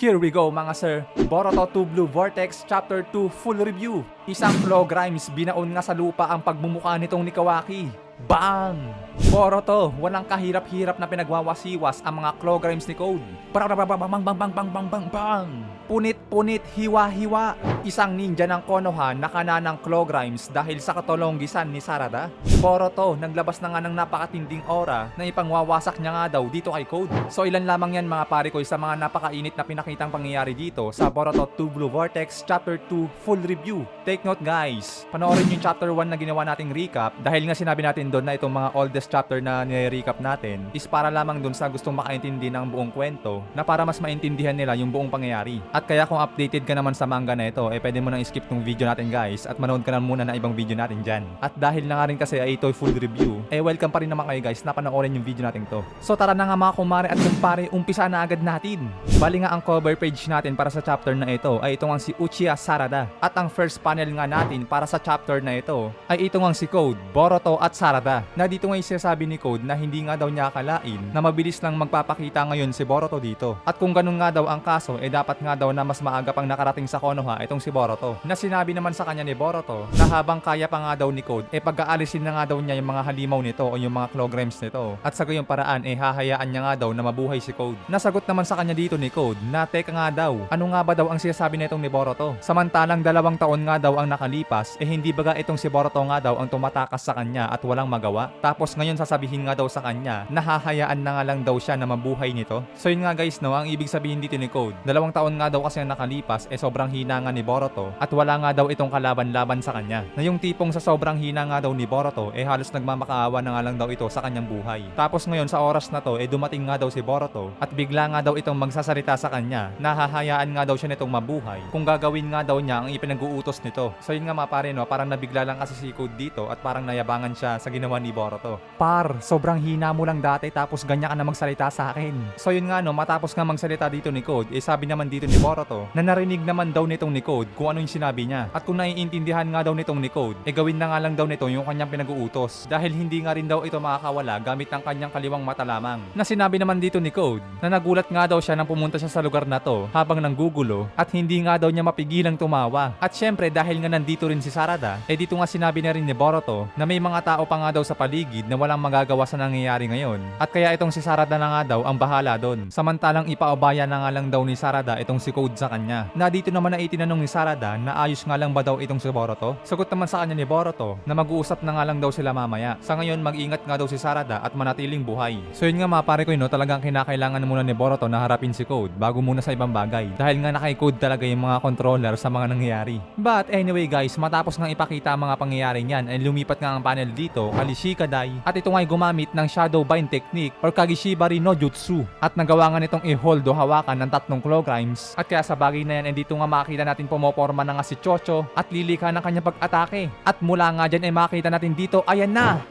Here we go mga sir. Boruto 2 Blue Vortex Chapter 2 Full Review. Isang Claw Grimes binaon nga sa lupa ang pagmumukha nitong ni Kawaki. Bang! Boruto, walang kahirap-hirap na pinagwawasiwas ang mga Claw Grimes ni Code. Bang bang bang bang bang bang bang bang bang. Punit-punit, hiwa-hiwa. Isang ninja ng Konoha na kananang Claw Grimes dahil sa katolonggisan ni Sarada. Boruto, naglabas na nga ng napakatinding aura na ipangwawasak niya nga daw dito kay Code. So ilan lamang yan mga pare ko sa mga napakainit na pinakitang pangyayari dito sa Boruto 2 Blue Vortex Chapter 2 Full Review. Take note guys, panoorin yung Chapter 1 na ginawa nating recap dahil nga sinabi natin doon na itong mga oldest chapter na nire-recap natin is para lamang doon sa gustong makaintindi ng buong kwento na para mas maintindihan nila yung buong pangyayari. At kaya kung updated ka naman sa manga na ito, pwede mo nang skip tong video natin guys at manood ka na muna na ibang video natin dyan. At dahil na nga rin kasi ay ito full review, welcome pa rin naman kayo guys na panoorin yung video natin to. So tara na nga mga kumare at kumpare, umpisa na agad natin. Bali nga ang cover page natin para sa chapter na ito ay ito nga si Uchiha Sarada. At ang first panel nga natin para sa chapter na ito ay ito nga si Code, Boruto at Sarada. Na dito nga sinasabi ni Code na hindi nga daw niya akalain na mabilis lang magpapakita ngayon si Boruto dito. At kung ganun nga daw ang kaso, dapat nga daw na mas maaga pang nakarating sa Konoha itong si Boruto. Na sinabi naman sa kanya ni Boruto na habang kaya pa nga daw ni Code, pag-aalisin na nga daw niya yung mga halimaw nito o yung mga Claw Grimes nito. At sa gayong paraan, hahayaan niya nga daw na mabuhay si Code. Nasagot naman sa kanya dito ni Code na teka nga daw, ano nga ba daw ang sinasabi nitong ni Boruto? Samantalang 2 taon nga daw ang nakalipas, hindi baga itong si Boruto nga daw ang tumatakas sa kanya at walang magawa? Tapos ngayon sasabihin nga daw sa kanya na hahayaan na nga lang daw siya na mabuhay nito. So yun nga guys no, ang ibig sabihin dito ni Code, 2 taon nga daw kasi ang nakalipas, sobrang hina nga ni Boruto at wala nga daw itong kalaban-laban sa kanya. Na yung tipong sa sobrang hina nga daw ni Boruto, halos nagmamakaawa na nga lang daw ito sa kanyang buhay. Tapos ngayon sa oras na to, dumating nga daw si Boruto at bigla nga daw itong magsasalita sa kanya na hahayaan nga daw siya nitong mabuhay kung gagawin nga daw niya ang ipinag-uutos nito. So yun nga mga pare no, parang nabigla lang kasi si Code dito at parang nayabangan siya sa ginawa ni Boruto. Par, sobrang hina mo lang dati tapos ganyan ka na magsalita sa akin. So yun nga no, matapos nga magsalita dito ni Code, sabi naman dito ni Boruto na narinig naman daw nitong ni Code kung ano yung sinabi niya. At kung naiintindihan nga daw nitong ni Code, gawin na nga lang daw nito yung kanyang pinag-uutos dahil hindi nga rin daw ito makakawala gamit ang kanyang kaliwang mata lamang. Na sinabi naman dito ni Code na nagulat nga daw siya nang pumunta siya sa lugar na to habang nanggugulo at hindi nga daw niya mapigilang tumawa. At syempre dahil nga nandito rin si Sarada, dito nga sinabi na rin ni Boruto na may mga tao pa nga daw sa paligid na walang magagawa sa nangyayari ngayon. At kaya itong si Sarada na nga daw ang bahala doon. Samantalang ipaubaya na nga lang daw ni Sarada itong si Code sa kanya. Na dito naman na itinanong ni Sarada na ayos nga lang ba daw itong si Boruto? Sagot naman sa kanya ni Boruto na mag-uusap na nga lang daw sila mamaya. Sa ngayon mag-ingat nga daw si Sarada at manatiling buhay. So yun nga mga pare ko no, talagang kinakailangan muna ni Boruto na harapin si Code bago muna sa ibang bagay. Dahil nga naka-code talaga yung mga controller sa mga nangyayari. But anyway guys, matapos nga ipakita ang mga pangyayari niyan ay lumipat nga ang panel dito kay Shikadai at ito nga ay gumamit ng Shadow Bind Technique or Kagishibari no Jutsu at nagawa nga nitong i-hold o hawakan ng 3 Claw Grimes. At kaya sa bagay na yan dito nga makita natin pumoporma na nga si Chocho at lilika ng kanyang pag-atake. At mula nga dyan makita natin dito, ayan na!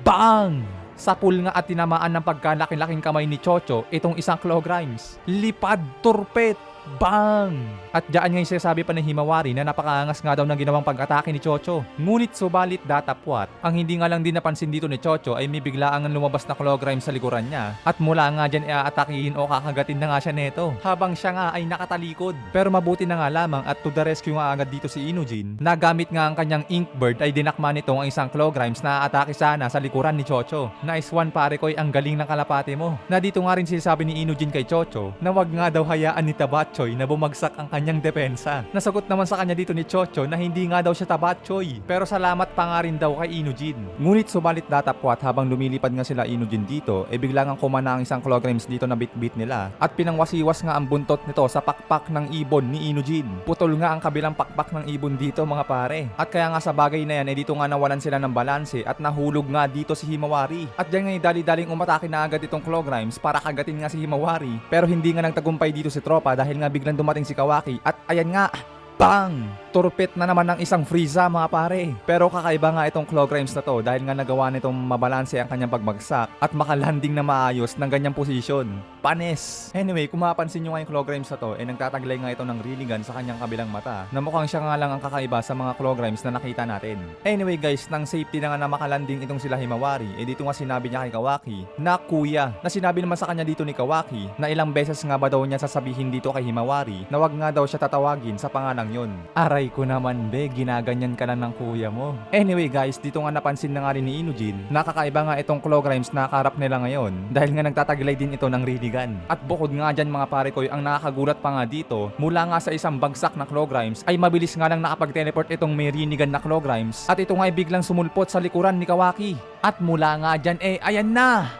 Bang! Sapul nga at tinamaan ng pagkalaki-laking kamay ni Chocho itong isang Claw Grimes. Lipad, turpet, bang! At dyan nga yung sinasabi pa ng Himawari na napakaangas nga daw ng ginawang pag-atake ni Chocho. Ngunit subalit datapwat, ang hindi nga lang din napansin dito ni Chocho ay may biglaang lumabas na Claw Grimes sa likuran niya. At mula nga dyan aatakihin o kakagatin na nga siya neto habang siya nga ay nakatalikod. Pero mabuti na nga lamang at to the rescue nga agad dito si Inujin. Nagamit nga ang kanyang Inkbird ay dinakma nito ang isang Claw Grimes na aatake sana sa likuran ni Chocho. Nice one pare ko, ang galing ng kalapate mo. Na dito nga rin sinasabi ni Inujin kay Chocho na wag nga daw hayaan ni Tabachoy na bumagsak ang kanyang depensa. Nasagot naman sa kanya dito ni Chocho na hindi nga daw siya Tabachoy. Pero salamat pa nga rin daw kay Inujin. Ngunit subalit datapwat habang lumilipad nga sila Inujin dito, biglang ang kumana ang isang Claw Grimes dito na bit-bit nila. At pinangwasiwas nga ang buntot nito sa pakpak ng ibon ni Inujin. Putol nga ang kabilang pakpak ng ibon dito mga pare. At kaya nga sa bagay na yan dito nga nawalan sila ng balanse at nahulog nga dito si Himawari. At diyan nga dali-daling umatake na agad itong Claw Grimes para kagatin nga si Himawari. Pero hindi nga nagtagumpay dito si tropa dahil nga biglang dumating si Kawaki at ayan nga, Bang! Turpit na naman ng isang Frieza mga pare. Pero kakaiba nga itong Claw Grimes na to dahil nga nagawa nitong mabalanse ang kanyang pagbagsak at makalanding na maayos ng ganyang posisyon. Panis! Anyway, kung mapapansin nyo nga yung Claw Grimes na to, nagtataglay nga ito ng Rinnegan sa kanyang kabilang mata na mukhang siya nga lang ang kakaiba sa mga Claw Grimes na nakita natin. Anyway guys, nang safety na nga na makalanding itong sila Himawari, dito nga sinabi niya kay Kawaki na kuya, na sinabi naman sa kanya dito ni Kawaki na ilang beses nga ba daw niya sasabihin dito kay Himawari na wag nga daw siya tatawagin sa pangalang yun. Aray ko naman be, ginaganyan ka lang ng kuya mo. Anyway guys, dito nga napansin na nga rin ni Inujin na kakaiba nga itong Claw Grimes na kaharap nila ngayon dahil nga nagtataglay din ito ng Rinnegan. At bukod nga dyan mga pare ko, ang nakakagulat pa nga dito, mula nga sa isang bagsak na Claw Grimes ay mabilis nga lang nakapag-teleport itong may Rinnegan na Claw Grimes at ito nga ay biglang sumulpot sa likuran ni Kawaki. At mula nga dyan ayan na!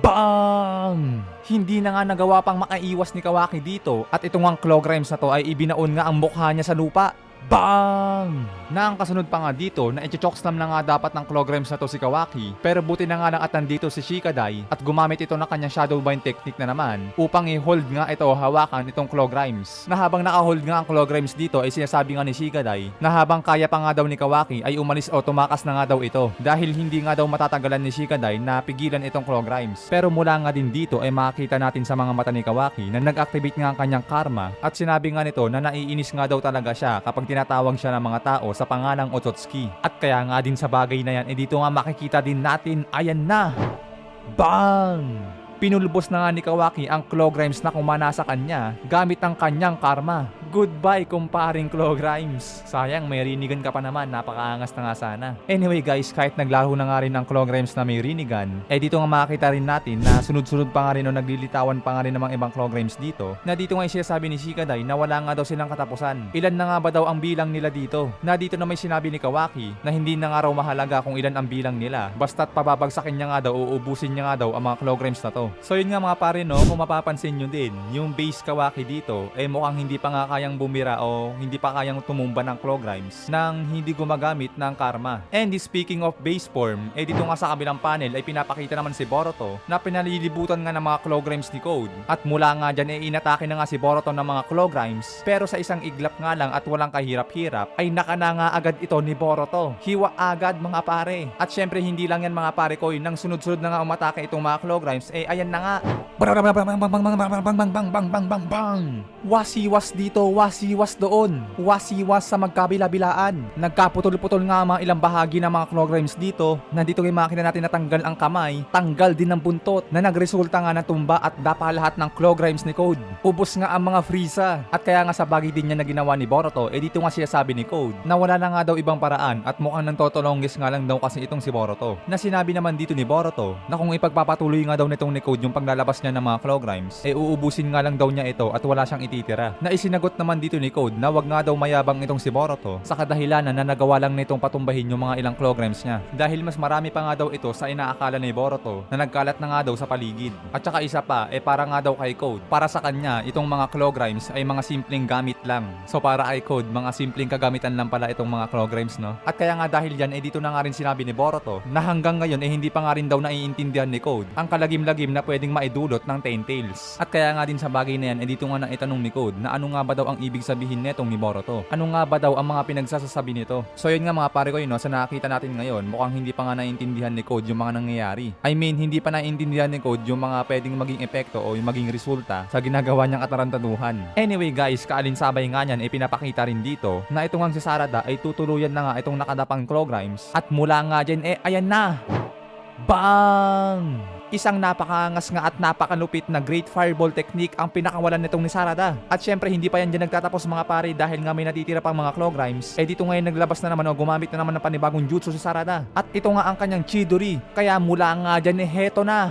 Bang! Hindi na nga nagawa pang makaiwas ni Kawaki dito at itong ang Claw Grimes na to ay ibinaon nga ang mukha niya sa lupa. Bang! Na ang kasunod pa nga dito na i-chokeslam na nga dapat ng Claw Grimes na to si Kawaki, pero buti na nga lang at nandito si Shikadai at gumamit ito ng kanyang Shadow Bind technique na naman upang i-hold nga ito, hawakan itong Claw Grimes. Na habang naka-hold nga ang Claw Grimes dito ay sinasabi nga ni Shikadai na habang kaya pa nga daw ni Kawaki ay umalis o tumakas na nga daw ito dahil hindi nga daw matatagalan ni Shikadai na pigilan itong Claw Grimes. Pero mula nga din dito ay makikita natin sa mga mata ni Kawaki na nag-activate nga ang kanyang karma at sinabi nga nito na naiinis nga daw talaga siya kapag tinatawag siya ng mga tao sa pangalang Otsutsuki. At kaya nga din sa bagay na yan, dito nga makikita din natin, ayan na! Bang! Pinulbos na nga ni Kawaki ang Claw Grimes na kumana sa kanya gamit ang kanyang karma. Goodbye kumparing Claw Grimes. Sayang may Rinnegan ka pa naman, napakaangas na nga sana. Anyway guys, kahit naglaro na nga rin ang Claw Grimes na may Rinnegan, dito nga makikita rin natin na sunod-sunod pa nga rin o naglilitawan pa nga rin ng mga ibang Claw Grimes dito. Na dito nga sinasabi ni Shikadai na wala nga daw silang katapusan. Ilan na nga ba daw ang bilang nila dito? Na dito na may sinabi ni Kawaki na hindi na nga raw mahalaga kung ilan ang bilang nila. Basta't pababagsakin niya nga daw o ubusin niya nga daw ang mga Claw Grimes na to. So yun nga mga pare no, kung mapapansin nyo din, yung base Kawaki dito mukhang hindi pa nga kayang bumira o hindi pa kayang tumumba ng Claw Grimes nang hindi gumagamit ng karma. And speaking of base form, dito nga sa kabilang panel ay pinapakita naman si Boruto na pinalilibutan nga ng mga Claw Grimes ni Code. At mula nga dyan inatake na nga si Boruto ng mga Claw Grimes, pero sa isang iglap nga lang at walang kahirap-hirap ay nakana nga agad ito ni Boruto. Hiwa agad mga pare. At syempre hindi lang yan mga pare ko, nang sunod-sunod na nga umatake itong mga Claw Grimes, ayan na nga. Wasiwas dito, wasiwas doon, wasiwas sa magkabila-bilaan. Nagkaputol-putol nga mga ilang bahagi ng mga Claw Grimes dito. Nandito kay makina natin natanggal ang kamay, tanggal din ang buntot, na nagresulta nga ng tumba at dapa lahat ng Claw Grimes ni Code. Ubos nga ang mga Frieza. At kaya nga sa bagay din niya na ginawa ni Boruto, dito nga siya sabi ni Code na wala na nga daw ibang paraan at mukhang nang totolongis nga lang daw kasi itong si Boruto. Na sinabi naman dito ni Boruto na kung ipagpapatuloy nga daw nitong ni Code yung paglalabas niya ng mga Claw Grimes, uubusin nga lang daw niya ito at wala siyang ititira. Na isinagot naman dito ni Code na wag nga daw mayabang itong si Boruto sa kadahilanan na nagawa lang nitong patumbahin yung mga ilang Claw Grimes niya. Dahil mas marami pa nga daw ito sa inaakala ni Boruto na nagkalat na nga daw sa paligid. At saka isa pa, para nga daw kay Code, para sa kanya, itong mga Claw Grimes ay mga simpleng gamit lang. So para kay Code, mga simpleng kagamitan lang pala itong mga Claw Grimes, no? At kaya nga dahil yan, dito na nga rin sinabi ni Boruto na hanggang ngayon hindi pa nga rin daw naiintindihan ni Code ang kalagim-lagim na pwedeng maidulot ng Ten Tails. At kaya nga din sa bagay na yan, dito nga na itanong ni Code na ano nga ba daw ang ibig sabihin netong ni Boruto. Ano nga ba daw ang mga pinagsasasabi nito? So yun nga mga pare ko no, sa nakita natin ngayon, mukhang hindi pa nga naiintindihan ni Code yung mga nangyayari. I mean, hindi pa naiintindihan ni Code yung mga pwedeng maging epekto o yung maging resulta sa ginagawa niyang atarantaduhan. Anyway guys, kaalinsabay nga niyan pinapakita rin dito na itong ang si Sarada ay tutuluyan na nga itong nakadapang Claw Grimes. At mula nga dyan ayan na! Bang! Isang napakaangas nga at napakalupit na Great Fireball technique ang pinakawalan nitong ni Sarada. At syempre hindi pa yan dyan nagtatapos mga pare dahil nga may natitira pang mga Claw Grimes. Dito ngayon naglabas na naman o gumamit na naman ng panibagong jutsu si Sarada. At ito nga ang kanyang Chidori. Kaya mula nga dyan heto na.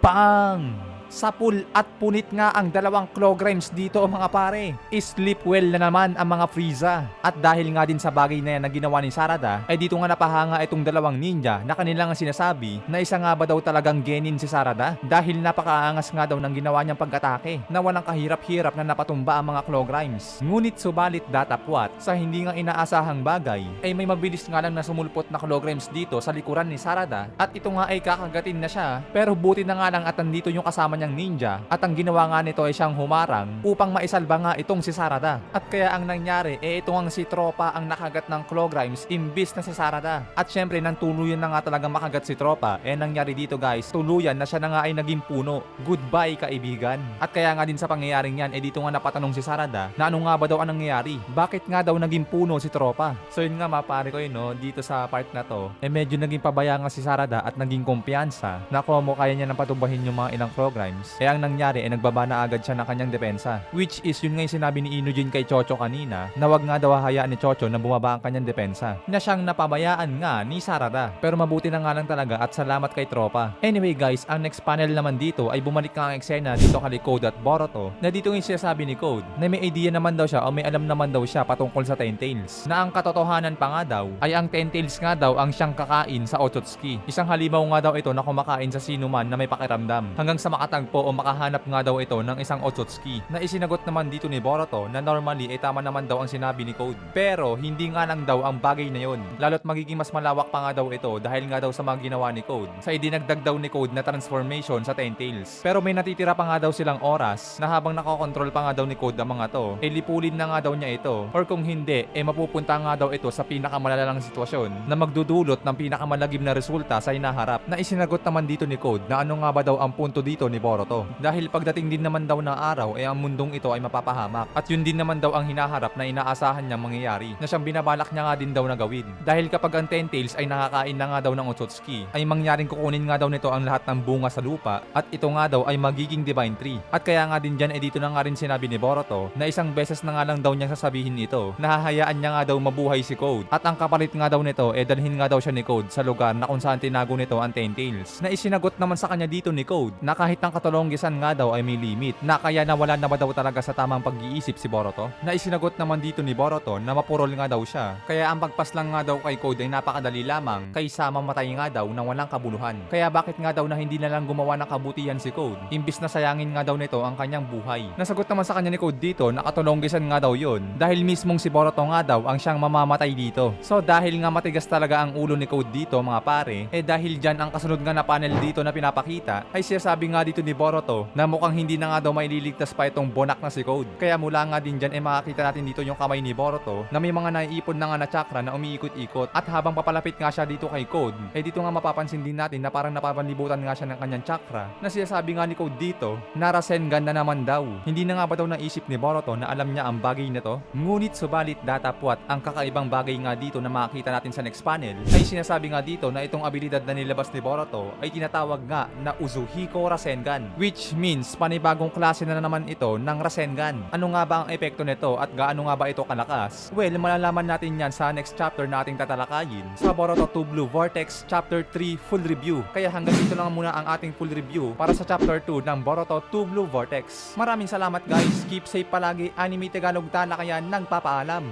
Bang! Sapul at punit nga ang dalawang Claw Grimes dito mga pare. Sleep well na naman ang mga Frieza. At dahil nga din sa bagay na yan na ginawa ni Sarada, dito nga napahanga itong dalawang ninja na kanilang sinasabi na isa nga ba daw talagang genin si Sarada dahil napakaangas nga daw ng ginawa niyang pag-atake na walang kahirap-hirap na napatumba ang mga Claw Grimes. Ngunit subalit datapwat sa hindi nga inaasahang bagay may mabilis nga lang na sumulpot na Claw Grimes dito sa likuran ni Sarada at ito nga ay kakagatin na siya pero buti na nga lang at nandito yung kasama kanyang ninja at ang ginawa nga nito ay siyang humarang upang maisalba nga itong si Sarada. At kaya ang nangyari ito ang si Tropa ang nakagat ng claw grimes imbis na si Sarada. At syempre nang tuluyan na nga talaga makagat si Tropa, nangyari dito guys, tuluyan na siya na nga ay naging puno. Goodbye kaibigan. At kaya nga din sa pangyayaring yan, dito nga napatanong si Sarada na ano nga ba daw ang nangyayari? Bakit nga daw naging puno si Tropa? So yun nga mapare ko yun no, dito sa part na to, medyo naging pabaya nga si Sarada at naging kumpiyansa na kung kaya niya nang patubahin yung mga ilang claw grimes. Kaya ang nangyari nagbaba na agad siya ng kanyang depensa. Which is yun nga yung sinabi ni Inujin kay Chocho kanina na wag nga daw hayaan ni Chocho na bumaba ang kanyang depensa. Na siyang napabayaan nga ni Sarada. Pero mabuti na nga lang talaga at salamat kay Tropa. Anyway guys, ang next panel naman dito ay bumalik nga ang eksena dito kay Code at Boruto na dito yung sinasabi ni Code na may idea naman daw siya o may alam naman daw siya patungkol sa Ten Tails. Na ang katotohanan pa nga daw ay ang Ten Tails nga daw ang siyang kakain sa Otsutsuki. Isang halimaw nga daw ito na kumakain sa sinuman na may pakiramdam hanggang sa makatagpo o makahanap nga daw ito ng isang Otsutsuki. Na isinagot naman dito ni Boruto na normally tama naman daw ang sinabi ni Code. Pero hindi nga lang daw ang bagay na yon. Lalo't magiging mas malawak pa nga daw ito dahil nga daw sa mga ginawa ni Code. Sa idinagdag daw ni Code na transformation sa Ten Tails. Pero may natitira pa nga daw silang oras na habang nakokontrol pa nga daw ni Code ang mga to, lipulin na nga daw niya ito. Or kung hindi, mapupunta nga daw ito sa pinakamalalang sitwasyon na magdudulot ng pinakamalagim na resulta sa hinaharap. Na isinagot naman dito ni Code na ano nga ba daw ang punto dito ni Boruto. Dahil pagdating din naman daw ng araw ang mundong ito ay mapapahamak. At yun din naman daw ang hinaharap na inaasahan niyang mangyayari na siyang binabalak niya nga din daw na gawin. Dahil kapag ang Ten Tails ay nakakain na nga daw ng Otsutsuki, ay mangyaring kukunin nga daw nito ang lahat ng bunga sa lupa at ito nga daw ay magiging Divine Tree. At kaya nga din dyan dito na nga rin sinabi ni Boruto na isang beses na nga lang daw niyang sasabihin ito na hahayaan niya nga daw mabuhay si Code. At ang kapalit nga daw nito dalhin nga daw siya ni Code sa lugar na kung saan tinago nito ang Ten Tails. Na isinagot naman sa kanya dito ni Code na kahit ang katulonggisan nga daw ay may limit na kaya nawala na ba daw talaga sa tamang pag-iisip si Boruto. Na isinagot naman dito ni Boruto na mapurol nga daw siya. Kaya ang pagpaslang nga daw kay Code ay napakadali lamang kaysa mamatay nga daw ng walang kabuluhan. Kaya bakit nga daw na hindi na lang gumawa ng kabutihan si Code imbis na sayangin nga daw nito ang kanyang buhay. Nasagot naman sa kanya ni Code dito na katulonggisan nga daw yun dahil mismong si Boruto nga daw ang siyang mamamatay dito. So dahil nga matigas talaga ang ulo ni Code dito mga pare, dahil dyan ang kasunod nga na panel dito na pinapakita ay sinasabi nga dito ni Boruto na mukhang hindi na nga daw maililigtas pa itong bonak na si Code. Kaya mula nga din dyan makakita natin dito yung kamay ni Boruto na may mga naiipon na nga na chakra na umiikot-ikot at habang papalapit nga siya dito kay Code, dito nga mapapansin din natin na parang napapanlibutan nga siya ng kanyang chakra na sinasabi nga ni Code dito na Rasengan na naman daw. Hindi na nga ba daw naisip ni Boruto na alam niya ang bagay na to? Ngunit subalit datapwat ang kakaibang bagay nga dito na makikita natin sa next panel ay sinasabi nga dito na itong abilidad na nilabas ni Boruto ay tinatawag nga na Uzuhiko Rasengan, which means panibagong klase na naman ito ng Rasengan. Ano nga ba ang epekto nito at gaano nga ba ito kalakas? Well, malalaman natin yan sa next chapter na ating tatalakayin sa Boruto 2 Blue Vortex Chapter 3 Full Review. Kaya hanggang dito lang muna ang ating full review para sa Chapter 2 ng Boruto 2 Blue Vortex. Maraming salamat guys, keep safe palagi. Anime Tagalog Talakayan nagpapaalam.